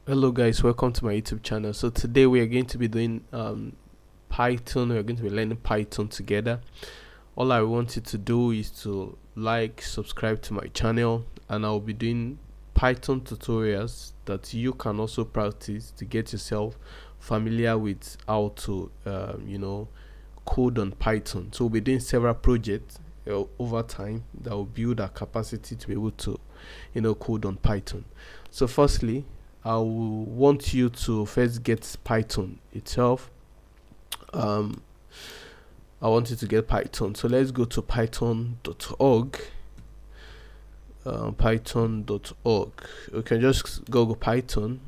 Hello guys, welcome to my YouTube channel. So today we are going to be doing Python. We are going to be learning Python together. All I want you to do is to like, subscribe to my channel, and I'll be doing Python tutorials that you can also practice to get yourself familiar with how to code on Python. So we'll be doing several projects over time that will build our capacity to be able to code on Python. So firstly, I will want you to first get Python itself. I want you to get Python. So let's go to python.org. Python.org. You can just Google Python.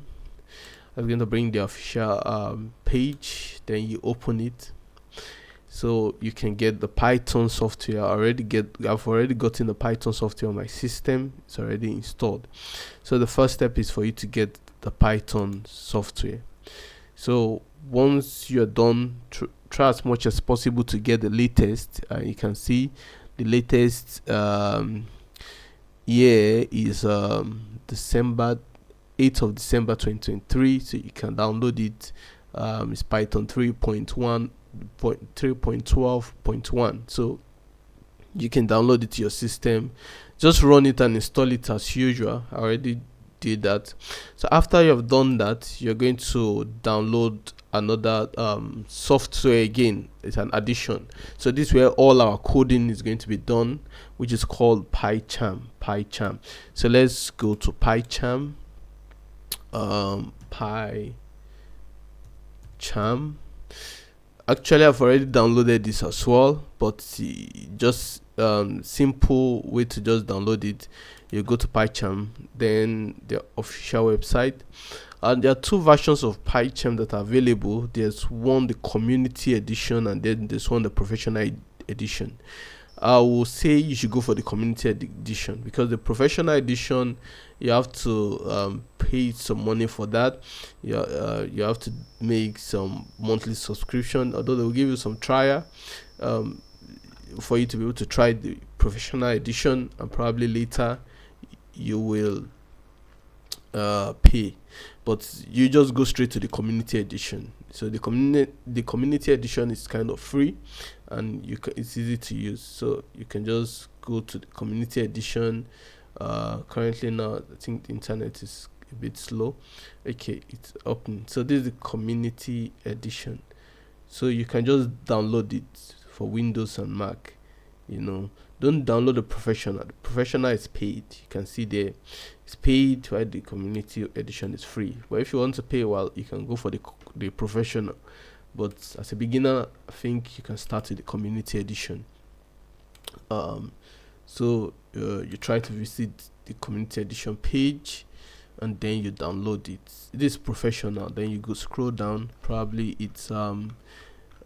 I'm going to bring the official page. Then you open it. So you can get the Python software. I've already gotten the Python software on my system. It's already installed. So the first step is for you to get the Python software. So once you're done, try as much as possible to get the latest. You can see the latest year is December 8th of December 2023. So you can download it. It's Python 3.12.1. So you can download it to your system, just run it and install it as usual. I already did that. So after you have done that, you're going to download another software. Again, it's an addition. So this is where all our coding is going to be done, which is called PyCharm. So let's go to PyCharm. PyCharm. Actually, I've already downloaded this as well, but just simple way to just download it. You go to PyCharm, then the official website, and there are two versions of PyCharm that are available. There's one, the community edition, and then there's one, the professional edition. I will say you should go for the community edition, because the professional edition, you have to pay some money for that. You have to make some monthly subscription, although they will give you some trial for you to be able to try the professional edition, and probably later you will pay. But you just go straight to the community edition. So the community edition is kind of free, and it's easy to use. So you can just go to the community edition. Currently now, I think the internet is a bit slow. Okay, it's open. So this is the community edition. So you can just download it for Windows and Mac. Don't download the professional. The professional is paid. You can see there it's paid, while the community edition is free. But if you want to pay, well, you can go for the professional. But as a beginner, I think you can start with the community edition. So you try to visit the community edition page, and then you download it. It is professional. Then you go scroll down. Probably it's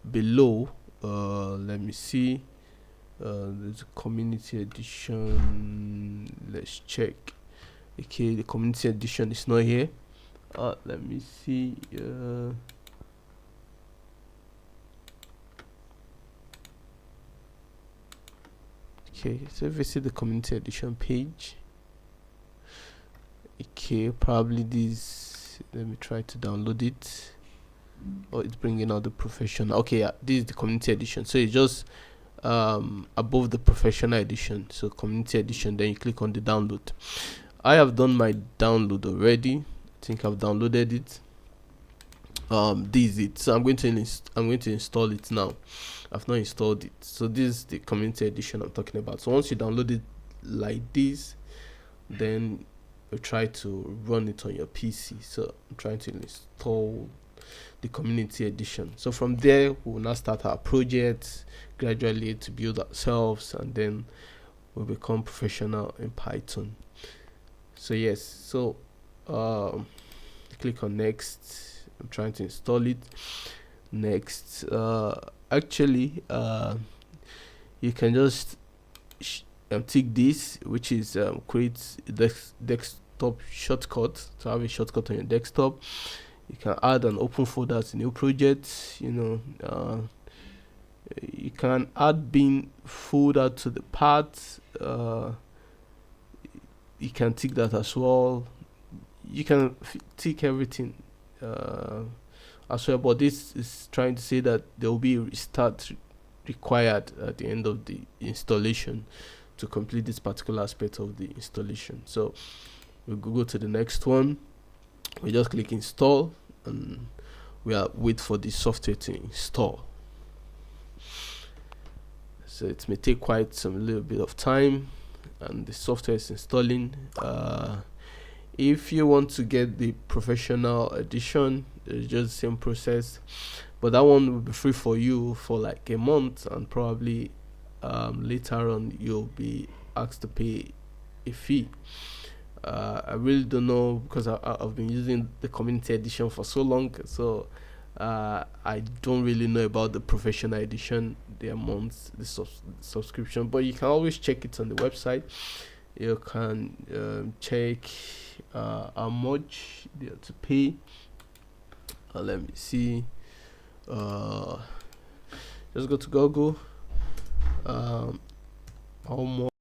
below. Let me see. There's a community edition. Let's check. Okay, the community edition is not here. Let me see. Okay, so visit the community edition page. Okay, probably this. Let me try to download it. Oh, it's bringing out the professional. Okay, yeah, this is the community edition. So it's just above the professional edition. So community edition, then you click on the download. I have done my download already. I think I've downloaded it. This is it. So I'm going to install it now. I've not installed it. So this is the community edition I'm talking about. So once you download it like this, then you try to run it on your PC. So I'm trying to install the community edition. So from there, we will now start our project gradually to build ourselves, and then we'll become professional in Python. So yes, so click on next. I'm trying to install it. Next, actually, you can just tick this, which is create desktop shortcut. To have a shortcut on your desktop, you can add and open folders in new projects. You can add bin folder to the path. You can tick that as well. you can tick everything as well, but this is trying to say that there will be a restart required at the end of the installation to complete this particular aspect of the installation. So we'll go to the next one. We just click install and we are wait for the software to install. So it may take quite some little bit of time, and the software is installing. If you want to get the professional edition, it's just the same process, but that one will be free for you for like a month, and probably later on you'll be asked to pay a fee. I really don't know, because I've been using the community edition for so long, so I don't really know about the professional edition, the amount, the subscription, but you can always check it on the website. You can check how much they have to pay. Let me see. Just go to Google. How much